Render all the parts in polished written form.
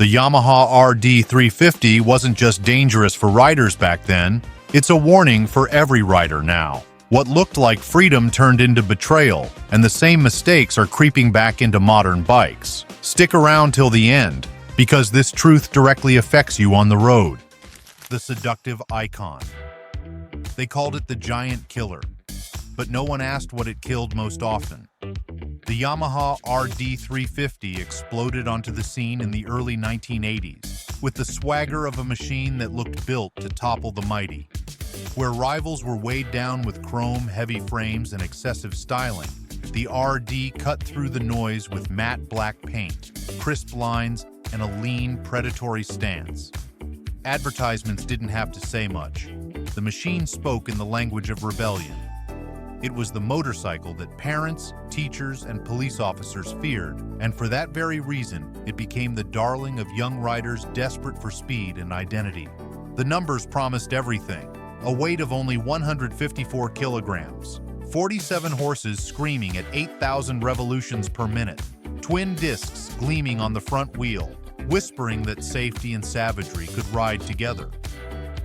The Yamaha RD 350 wasn't just dangerous for riders back then, it's a warning for every rider now. What looked like freedom turned into betrayal, and the same mistakes are creeping back into modern bikes. Stick around till the end, because this truth directly affects you on the road. The Seductive Icon. They called it the giant killer, but no one asked what it killed most often. The Yamaha RD 350 exploded onto the scene in the early 1980s, with the swagger of a machine that looked built to topple the mighty. Where rivals were weighed down with chrome, heavy frames, and excessive styling, the RD cut through the noise with matte black paint, crisp lines, and a lean, predatory stance. Advertisements didn't have to say much. The machine spoke in the language of rebellion. It was the motorcycle that parents, teachers, and police officers feared, and for that very reason, it became the darling of young riders desperate for speed and identity. The numbers promised everything. A weight of only 154 kilograms, 47 horses screaming at 8,000 revolutions per minute, twin discs gleaming on the front wheel, whispering that safety and savagery could ride together.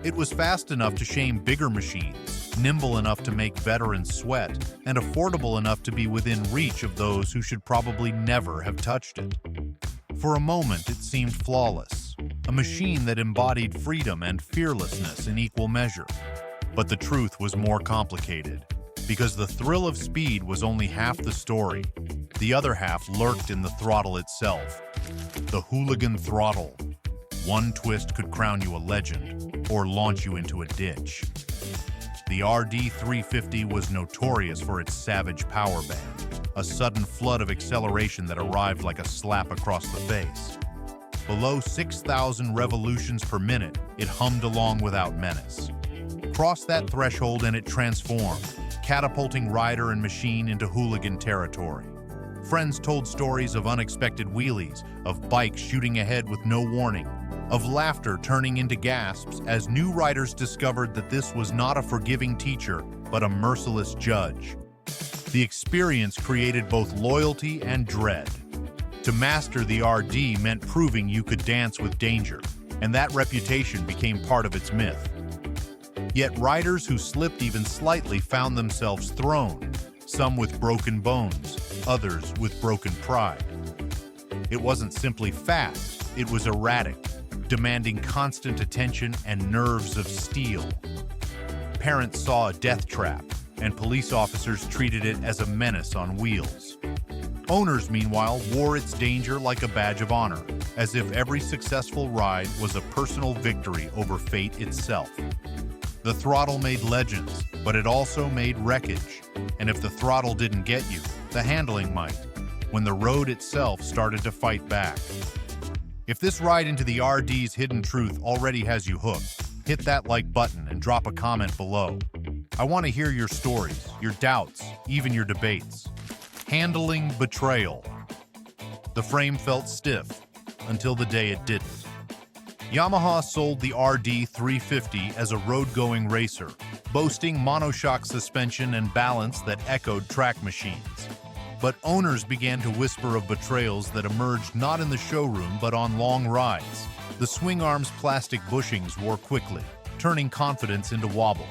It was fast enough to shame bigger machines, nimble enough to make veterans sweat, and affordable enough to be within reach of those who should probably never have touched it. For a moment, it seemed flawless, a machine that embodied freedom and fearlessness in equal measure. But the truth was more complicated, because the thrill of speed was only half the story. The other half lurked in the throttle itself. The Hooligan Throttle. One twist could crown you a legend, or launch you into a ditch. The RD 350 was notorious for its savage power band, a sudden flood of acceleration that arrived like a slap across the face. Below 6,000 revolutions per minute, it hummed along without menace. Cross that threshold and it transformed, catapulting rider and machine into hooligan territory. Friends told stories of unexpected wheelies, of bikes shooting ahead with no warning, of laughter turning into gasps as new riders discovered that this was not a forgiving teacher, but a merciless judge. The experience created both loyalty and dread. To master the RD meant proving you could dance with danger, and that reputation became part of its myth. Yet riders who slipped even slightly found themselves thrown, some with broken bones, others with broken pride. It wasn't simply fast, it was erratic, demanding constant attention and nerves of steel. Parents saw a death trap, and police officers treated it as a menace on wheels. Owners, meanwhile, wore its danger like a badge of honor, as if every successful ride was a personal victory over fate itself. The throttle made legends, but it also made wreckage. And if the throttle didn't get you, the handling might, when the road itself started to fight back. If this ride into the RD's hidden truth already has you hooked, hit that like button and drop a comment below. I want to hear your stories, your doubts, even your debates. Handling betrayal. The frame felt stiff, until the day it didn't. Yamaha sold the RD 350 as a road-going racer, boasting monoshock suspension and balance that echoed track machines. But owners began to whisper of betrayals that emerged not in the showroom but on long rides. The swing arm's plastic bushings wore quickly, turning confidence into wobble.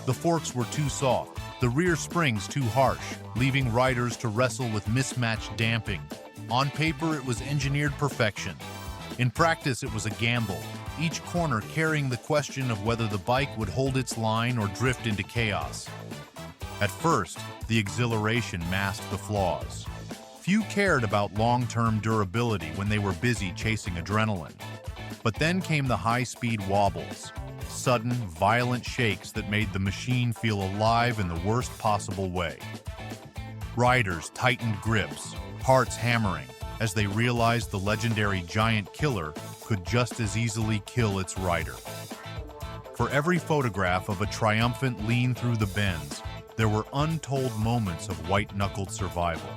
The forks were too soft, the rear springs too harsh, leaving riders to wrestle with mismatched damping. On paper, it was engineered perfection. In practice, it was a gamble, each corner carrying the question of whether the bike would hold its line or drift into chaos. At first, the exhilaration masked the flaws. Few cared about long-term durability when they were busy chasing adrenaline. But then came the high-speed wobbles, sudden, violent shakes that made the machine feel alive in the worst possible way. Riders tightened grips, hearts hammering, as they realized the legendary giant killer could just as easily kill its rider. For every photograph of a triumphant lean through the bends, there were untold moments of white-knuckled survival.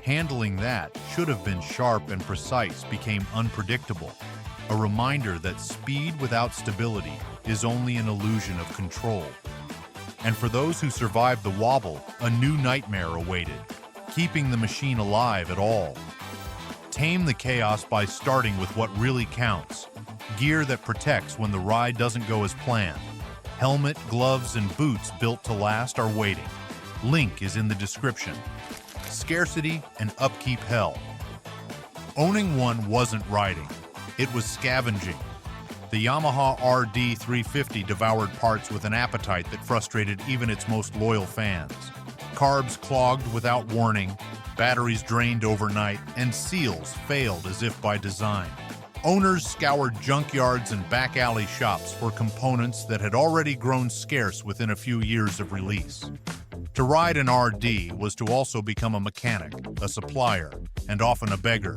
Handling that should have been sharp and precise became unpredictable, a reminder that speed without stability is only an illusion of control. And for those who survived the wobble, a new nightmare awaited, keeping the machine alive at all. Tame the chaos by starting with what really counts. Gear that protects when the ride doesn't go as planned. Helmet, gloves, and boots built to last are waiting. Link is in the description. Scarcity and Upkeep hell. Owning one wasn't riding. It was scavenging. The Yamaha RD 350 devoured parts with an appetite that frustrated even its most loyal fans. Carbs clogged without warning, batteries drained overnight, and seals failed as if by design. Owners scoured junkyards and back alley shops for components that had already grown scarce within a few years of release. To ride an RD was to also become a mechanic, a supplier, and often a beggar,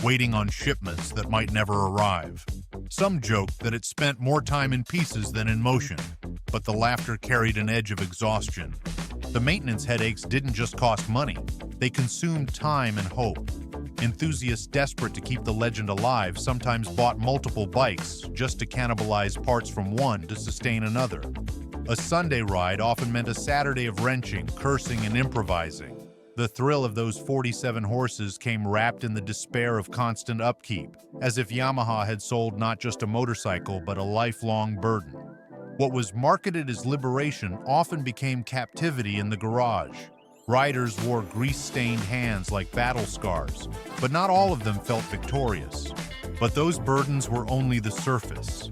waiting on shipments that might never arrive. Some joked that it spent more time in pieces than in motion, but the laughter carried an edge of exhaustion. The maintenance headaches didn't just cost money, they consumed time and hope. Enthusiasts desperate to keep the legend alive sometimes bought multiple bikes just to cannibalize parts from one to sustain another. A Sunday ride often meant a Saturday of wrenching, cursing, and improvising. The thrill of those 47 horses came wrapped in the despair of constant upkeep, as if Yamaha had sold not just a motorcycle but a lifelong burden. What was marketed as liberation often became captivity in the garage. Riders wore grease-stained hands like battle scars, but not all of them felt victorious. But those burdens were only the surface.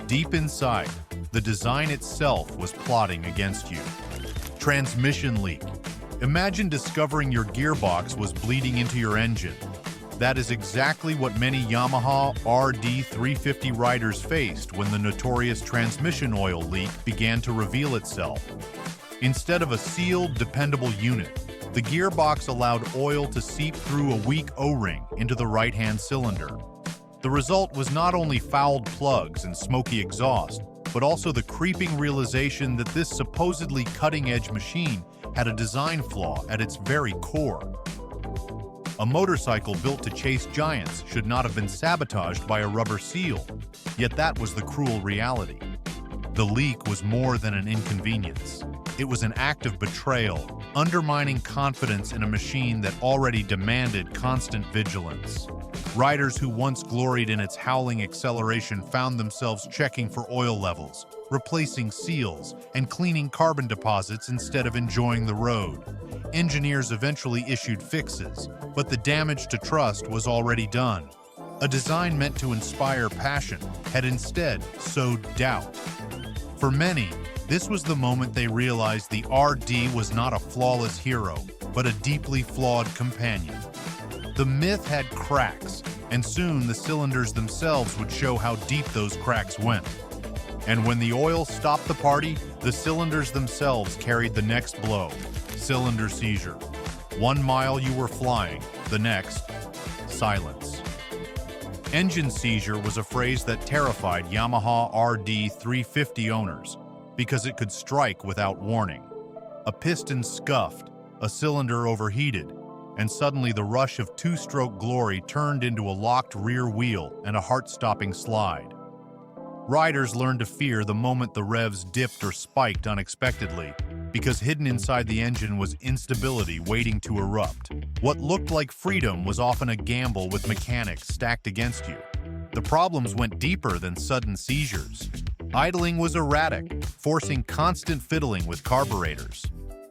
Deep inside, the design itself was plotting against you. Transmission leak. Imagine discovering your gearbox was bleeding into your engine. That is exactly what many Yamaha RD 350 riders faced when the notorious transmission oil leak began to reveal itself. Instead of a sealed, dependable unit, the gearbox allowed oil to seep through a weak O-ring into the right-hand cylinder. The result was not only fouled plugs and smoky exhaust, but also the creeping realization that this supposedly cutting-edge machine had a design flaw at its very core. A motorcycle built to chase giants should not have been sabotaged by a rubber seal, yet that was the cruel reality. The leak was more than an inconvenience. It was an act of betrayal, undermining confidence in a machine that already demanded constant vigilance. Riders who once gloried in its howling acceleration found themselves checking for oil levels, replacing seals, and cleaning carbon deposits instead of enjoying the road. Engineers eventually issued fixes, but the damage to trust was already done. A design meant to inspire passion had instead sowed doubt. For many, this was the moment they realized the RD was not a flawless hero, but a deeply flawed companion. The myth had cracks, and soon the cylinders themselves would show how deep those cracks went. And when the oil stopped the party, the cylinders themselves carried the next blow. Cylinder seizure. 1 mile you were flying, the next, silence. Engine seizure was a phrase that terrified Yamaha RD 350 owners because it could strike without warning. A piston scuffed, a cylinder overheated, and suddenly the rush of two-stroke glory turned into a locked rear wheel and a heart-stopping slide. Riders learned to fear the moment the revs dipped or spiked unexpectedly, because hidden inside the engine was instability waiting to erupt. What looked like freedom was often a gamble with mechanics stacked against you. The problems went deeper than sudden seizures. Idling was erratic, forcing constant fiddling with carburetors.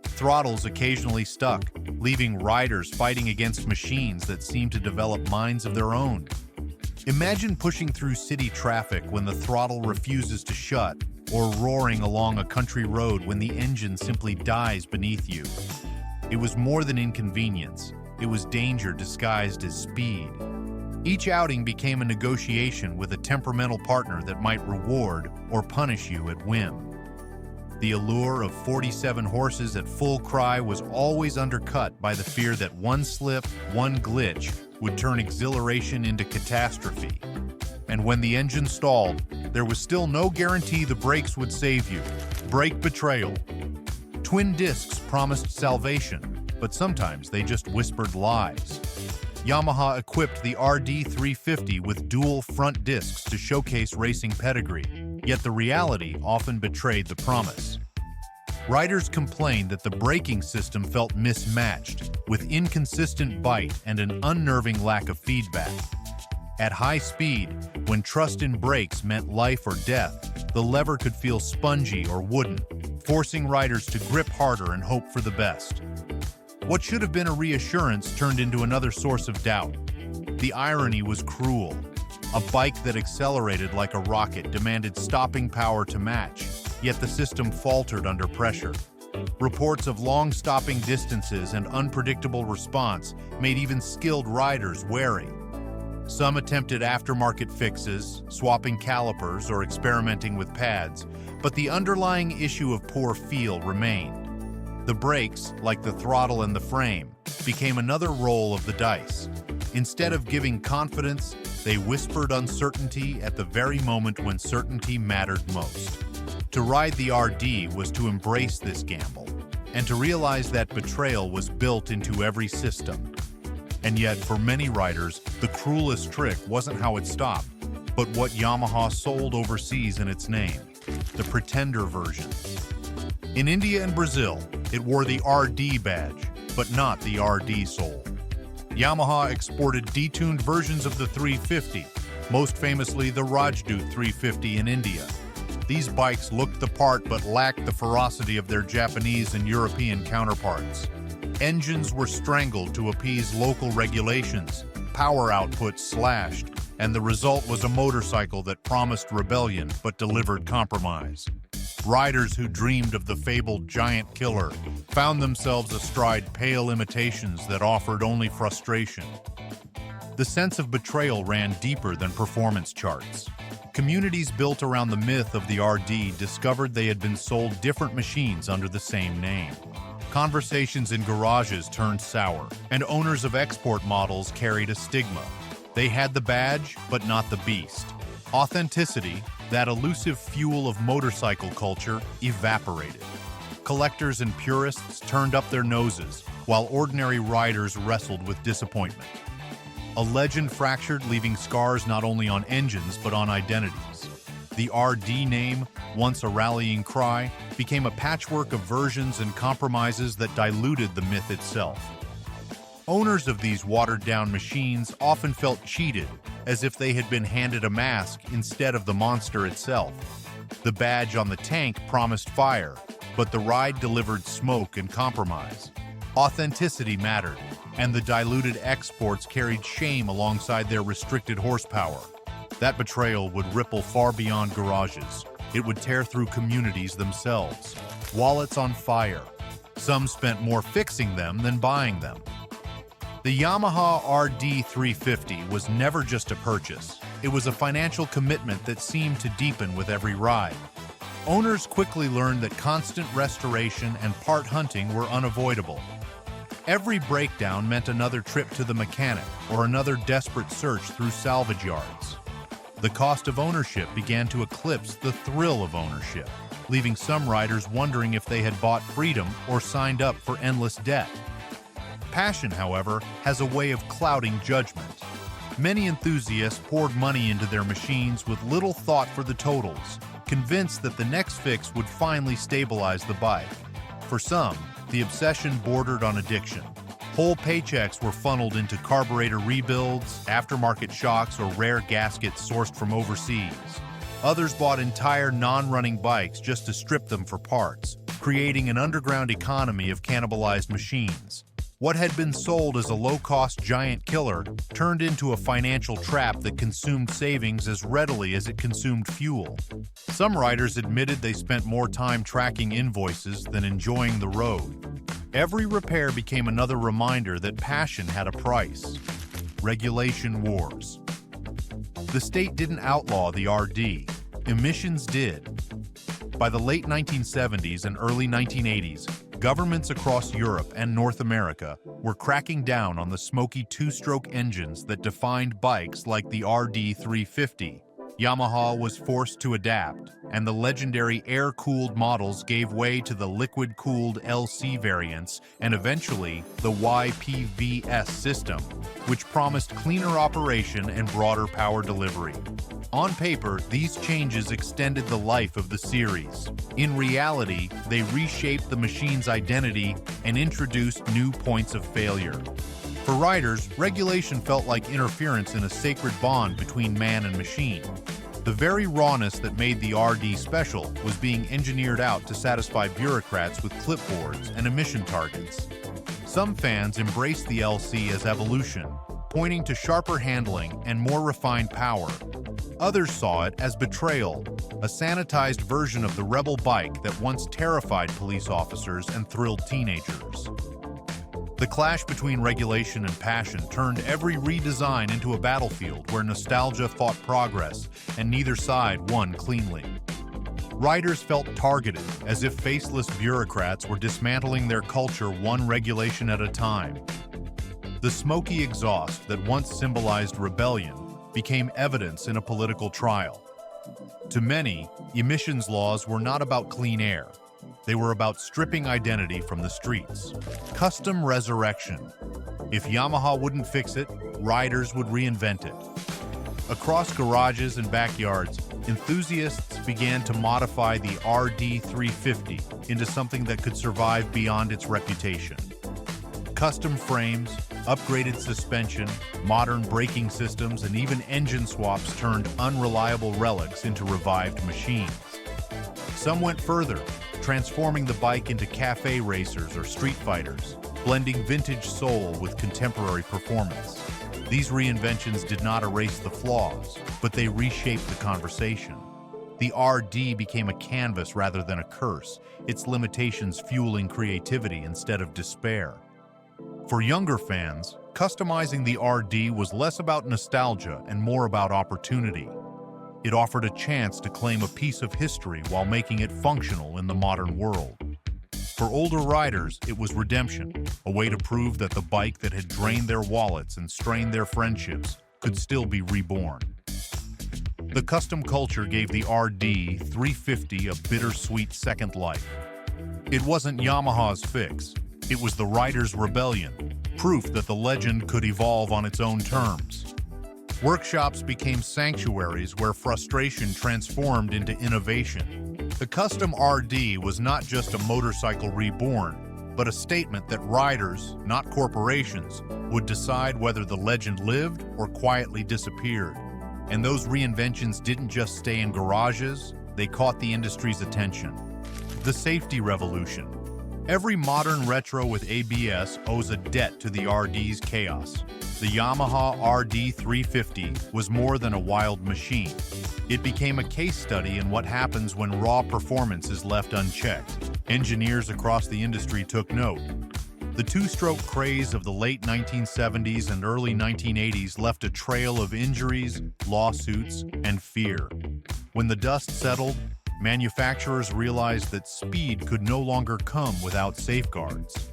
Throttles occasionally stuck, leaving riders fighting against machines that seemed to develop minds of their own. Imagine pushing through city traffic when the throttle refuses to shut, or roaring along a country road when the engine simply dies beneath you. It was more than inconvenience. It was danger disguised as speed. Each outing became a negotiation with a temperamental partner that might reward or punish you at whim. The allure of 47 horses at full cry was always undercut by the fear that one slip, one glitch, would turn exhilaration into catastrophe. And when the engine stalled, there was still no guarantee the brakes would save you. Brake betrayal. Twin discs promised salvation, but sometimes they just whispered lies. Yamaha equipped the RD 350 with dual front discs to showcase racing pedigree, yet the reality often betrayed the promise. Riders complained that the braking system felt mismatched, with inconsistent bite and an unnerving lack of feedback. At high speed, when trust in brakes meant life or death, the lever could feel spongy or wooden, forcing riders to grip harder and hope for the best. What should have been a reassurance turned into another source of doubt. The irony was cruel. A bike that accelerated like a rocket demanded stopping power to match, yet the system faltered under pressure. Reports of long stopping distances and unpredictable response made even skilled riders wary. Some attempted aftermarket fixes, swapping calipers or experimenting with pads, but the underlying issue of poor feel remained. The brakes, like the throttle and the frame, became another roll of the dice. Instead of giving confidence, they whispered uncertainty at the very moment when certainty mattered most. To ride the RD was to embrace this gamble, and to realize that betrayal was built into every system. And yet, for many riders, the cruelest trick wasn't how it stopped, but what Yamaha sold overseas in its name, the pretender version. In India and Brazil, it wore the RD badge, but not the RD sole. Yamaha exported detuned versions of the 350, most famously the Rajdoot 350 in India. These bikes looked the part but lacked the ferocity of their Japanese and European counterparts. Engines were strangled to appease local regulations, power output slashed, and the result was a motorcycle that promised rebellion but delivered compromise. Riders who dreamed of the fabled giant killer found themselves astride pale imitations that offered only frustration. The sense of betrayal ran deeper than performance charts. Communities built around the myth of the RD discovered they had been sold different machines under the same name. Conversations in garages turned sour, and owners of export models carried a stigma. They had the badge, but not the beast. Authenticity, that elusive fuel of motorcycle culture, evaporated. Collectors and purists turned up their noses, while ordinary riders wrestled with disappointment. A legend fractured, leaving scars not only on engines but on identities. The RD name, once a rallying cry, became a patchwork of versions and compromises that diluted the myth itself. Owners of these watered-down machines often felt cheated, as if they had been handed a mask instead of the monster itself. The badge on the tank promised fire, but the ride delivered smoke and compromise. Authenticity mattered, and the diluted exports carried shame alongside their restricted horsepower. That betrayal would ripple far beyond garages. It would tear through communities themselves. Wallets on fire. Some spent more fixing them than buying them. The Yamaha RD 350 was never just a purchase. It was a financial commitment that seemed to deepen with every ride. Owners quickly learned that constant restoration and part hunting were unavoidable. Every breakdown meant another trip to the mechanic or another desperate search through salvage yards. The cost of ownership began to eclipse the thrill of ownership, leaving some riders wondering if they had bought freedom or signed up for endless debt. Passion, however, has a way of clouding judgment. Many enthusiasts poured money into their machines with little thought for the totals, convinced that the next fix would finally stabilize the bike. For some, the obsession bordered on addiction. Whole paychecks were funneled into carburetor rebuilds, aftermarket shocks, or rare gaskets sourced from overseas. Others bought entire non-running bikes just to strip them for parts, creating an underground economy of cannibalized machines. What had been sold as a low-cost giant killer turned into a financial trap that consumed savings as readily as it consumed fuel. Some riders admitted they spent more time tracking invoices than enjoying the road. Every repair became another reminder that passion had a price. Regulation wars. The state didn't outlaw the RD. Emissions did. By the late 1970s and early 1980s, governments across Europe and North America were cracking down on the smoky two-stroke engines that defined bikes like the RD 350. Yamaha was forced to adapt. and the legendary air-cooled models gave way to the liquid-cooled LC variants and eventually the YPVS system, which promised cleaner operation and broader power delivery. On paper, these changes extended the life of the series. In reality, they reshaped the machine's identity and introduced new points of failure. For riders, regulation felt like interference in a sacred bond between man and machine. The very rawness that made the RD special was being engineered out to satisfy bureaucrats with clipboards and emission targets. Some fans embraced the LC as evolution, pointing to sharper handling and more refined power. Others saw it as Betrayal, a sanitized version of the rebel bike that once terrified police officers and thrilled teenagers. The clash between regulation and passion turned every redesign into a battlefield where nostalgia fought progress, and neither side won cleanly. Riders felt targeted, as if faceless bureaucrats were dismantling their culture one regulation at a time. The smoky exhaust that once symbolized rebellion became evidence in a political trial. To many, emissions laws were not about clean air. They were about stripping identity from the streets. Custom resurrection. If Yamaha wouldn't fix it, riders would reinvent it. Across garages and backyards, enthusiasts began to modify the RD 350 into something that could survive beyond its reputation. Custom frames, upgraded suspension, modern braking systems, and even engine swaps turned unreliable relics into revived machines. Some went further, transforming the bike into cafe racers or street fighters, blending vintage soul with contemporary performance. These reinventions did not erase the flaws, but they reshaped the conversation. The RD became a canvas rather than a curse, its limitations fueling creativity instead of despair. For younger fans, customizing the RD was less about nostalgia and more about opportunity. It offered a chance to claim a piece of history while making it functional in the modern world. For older riders, it was redemption, a way to prove that the bike that had drained their wallets and strained their friendships could still be reborn. The custom culture gave the RD 350 a bittersweet second life. It wasn't Yamaha's fix. It was the rider's rebellion, proof that the legend could evolve on its own terms. Workshops became sanctuaries where frustration transformed into innovation. The custom RD was not just a motorcycle reborn, but a statement that riders, not corporations, would decide whether the legend lived or quietly disappeared. And those reinventions didn't just stay in garages, they caught the industry's attention. The safety revolution. Every modern retro with ABS owes a debt to the RD's chaos. The Yamaha RD 350 was more than a wild machine. It became a case study in what happens when raw performance is left unchecked. Engineers across the industry took note. The two-stroke craze of the late 1970s and early 1980s left a trail of injuries, lawsuits, and fear. When the dust settled, manufacturers realized that speed could no longer come without safeguards.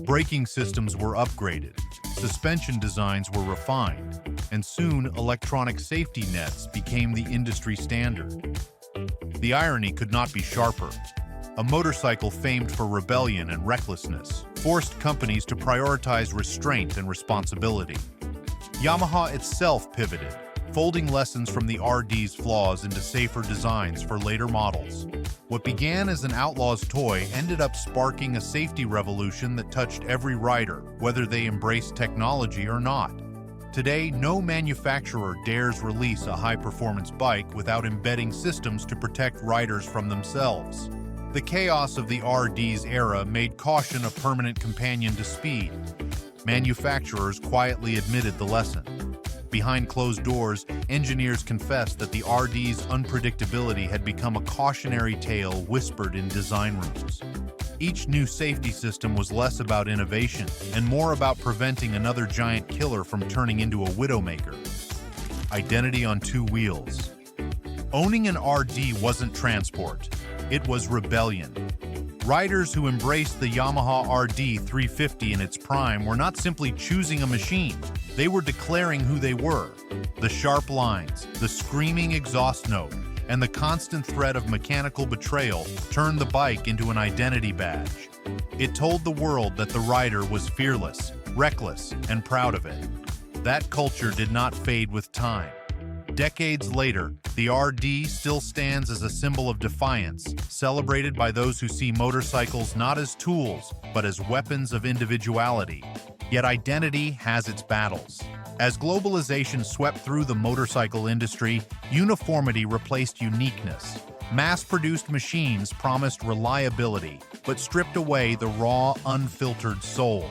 Braking systems were upgraded, suspension designs were refined, and soon electronic safety nets became the industry standard. The irony could not be sharper. A motorcycle famed for rebellion and recklessness forced companies to prioritize restraint and responsibility. Yamaha itself pivoted, folding lessons from the RD's flaws into safer designs for later models. What began as an outlaw's toy ended up sparking a safety revolution that touched every rider, whether they embraced technology or not. Today, no manufacturer dares release a high-performance bike without embedding systems to protect riders from themselves. The chaos of the RD's era made caution a permanent companion to speed. Manufacturers quietly admitted the lesson. Behind closed doors, engineers confessed that the RD's unpredictability had become a cautionary tale whispered in design rooms. Each new safety system was less about innovation and more about preventing another giant killer from turning into a widowmaker. Identity on two wheels. Owning an RD wasn't transport. It was rebellion. Riders who embraced the Yamaha RD 350 in its prime were not simply choosing a machine. They were declaring who they were. The sharp lines, the screaming exhaust note, and the constant threat of mechanical betrayal turned the bike into an identity badge. It told the world that the rider was fearless, reckless, and proud of it. That culture did not fade with time. Decades later, the RD still stands as a symbol of defiance, celebrated by those who see motorcycles not as tools, but as weapons of individuality. Yet identity has its battles. As globalization swept through the motorcycle industry, uniformity replaced uniqueness. Mass-produced machines promised reliability, but stripped away the raw, unfiltered soul.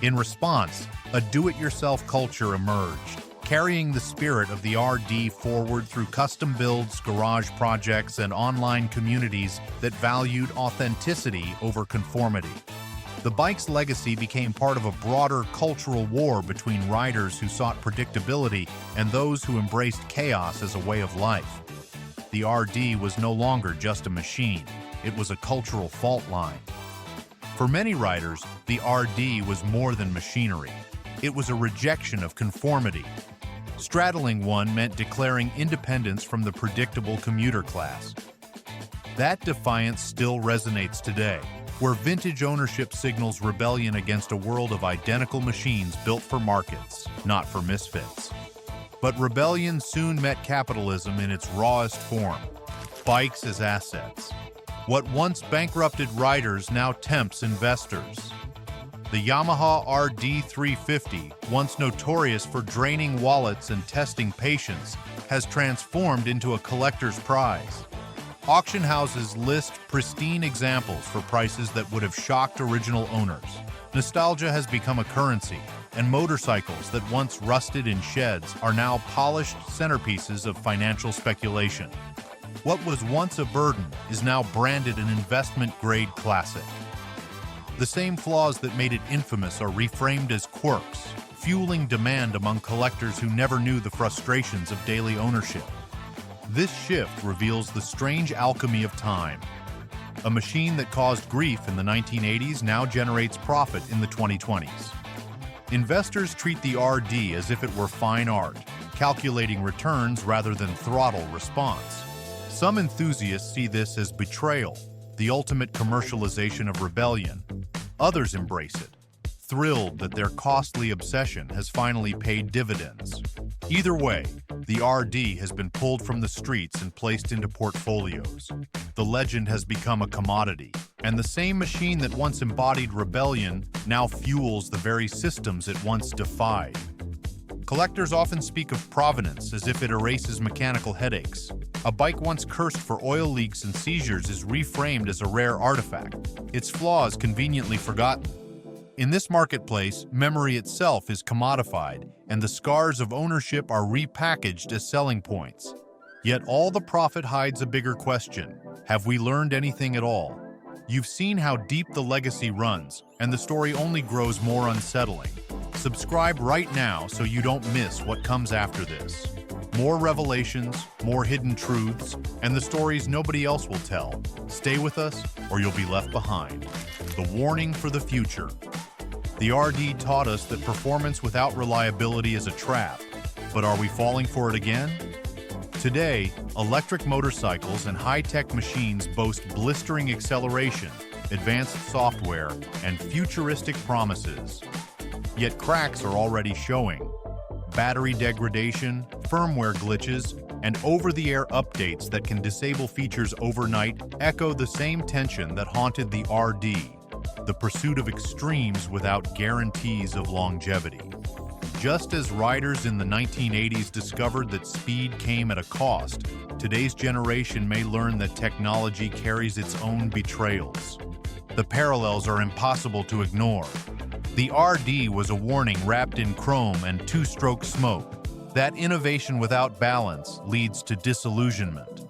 In response, a do-it-yourself culture emerged, carrying the spirit of the RD forward through custom builds, garage projects, and online communities that valued authenticity over conformity. The bike's legacy became part of a broader cultural war between riders who sought predictability and those who embraced chaos as a way of life. The RD was no longer just a machine, it was a cultural fault line. For many riders, the RD was more than machinery. It was a rejection of conformity. Straddling one meant declaring independence from the predictable commuter class. That defiance still resonates today, where vintage ownership signals rebellion against a world of identical machines built for markets, not for misfits. But rebellion soon met capitalism in its rawest form: bikes as assets. What once bankrupted riders now tempts investors. The Yamaha RD 350, once notorious for draining wallets and testing patience, has transformed into a collector's prize. Auction houses list pristine examples for prices that would have shocked original owners. Nostalgia has become a currency, and motorcycles that once rusted in sheds are now polished centerpieces of financial speculation. What was once a burden is now branded an investment-grade classic. The same flaws that made it infamous are reframed as quirks, fueling demand among collectors who never knew the frustrations of daily ownership. This shift reveals the strange alchemy of time. A machine that caused grief in the 1980s now generates profit in the 2020s. Investors treat the RD as if it were fine art, calculating returns rather than throttle response. Some enthusiasts see this as betrayal, the ultimate commercialization of rebellion. Others embrace it, thrilled that their costly obsession has finally paid dividends. Either way, the RD has been pulled from the streets and placed into portfolios. The legend has become a commodity, and the same machine that once embodied rebellion now fuels the very systems it once defied. Collectors often speak of provenance as if it erases mechanical headaches. A bike once cursed for oil leaks and seizures is reframed as a rare artifact, its flaws conveniently forgotten. In this marketplace, memory itself is commodified, and the scars of ownership are repackaged as selling points. Yet all the profit hides a bigger question: have we learned anything at all? You've seen how deep the legacy runs, and the story only grows more unsettling. Subscribe right now so you don't miss what comes after this. More revelations, more hidden truths, and the stories nobody else will tell. Stay with us, or you'll be left behind. The warning for the future. The RD taught us that performance without reliability is a trap. But are we falling for it again? Today, electric motorcycles and high-tech machines boast blistering acceleration, advanced software, and futuristic promises. Yet cracks are already showing. Battery degradation, firmware glitches, and over-the-air updates that can disable features overnight echo the same tension that haunted the RD, the pursuit of extremes without guarantees of longevity. Just as riders in the 1980s discovered that speed came at a cost, today's generation may learn that technology carries its own betrayals. The parallels are impossible to ignore. The RD was a warning wrapped in chrome and two-stroke smoke. That innovation without balance leads to disillusionment.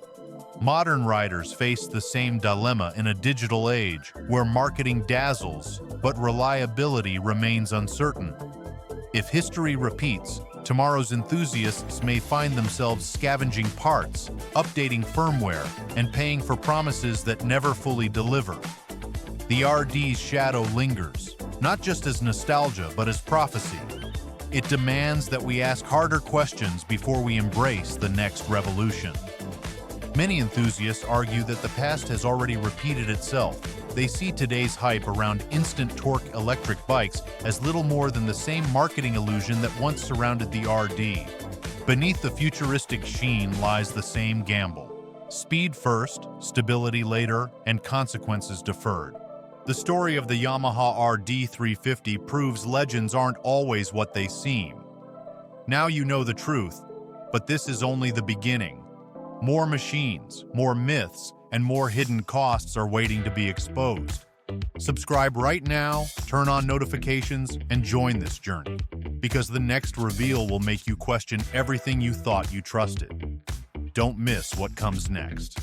Modern riders face the same dilemma in a digital age where marketing dazzles, but reliability remains uncertain. If history repeats, tomorrow's enthusiasts may find themselves scavenging parts, updating firmware, and paying for promises that never fully deliver. The RD's shadow lingers, not just as nostalgia, but as prophecy. It demands that we ask harder questions before we embrace the next revolution. Many enthusiasts argue that the past has already repeated itself. They see today's hype around instant torque electric bikes as little more than the same marketing illusion that once surrounded the RD. Beneath the futuristic sheen lies the same gamble. Speed first, stability later, and consequences deferred. The story of the Yamaha RD 350 proves legends aren't always what they seem. Now you know the truth, but this is only the beginning. More machines, more myths, and more hidden costs are waiting to be exposed. Subscribe right now, turn on notifications, and join this journey, because the next reveal will make you question everything you thought you trusted. Don't miss what comes next.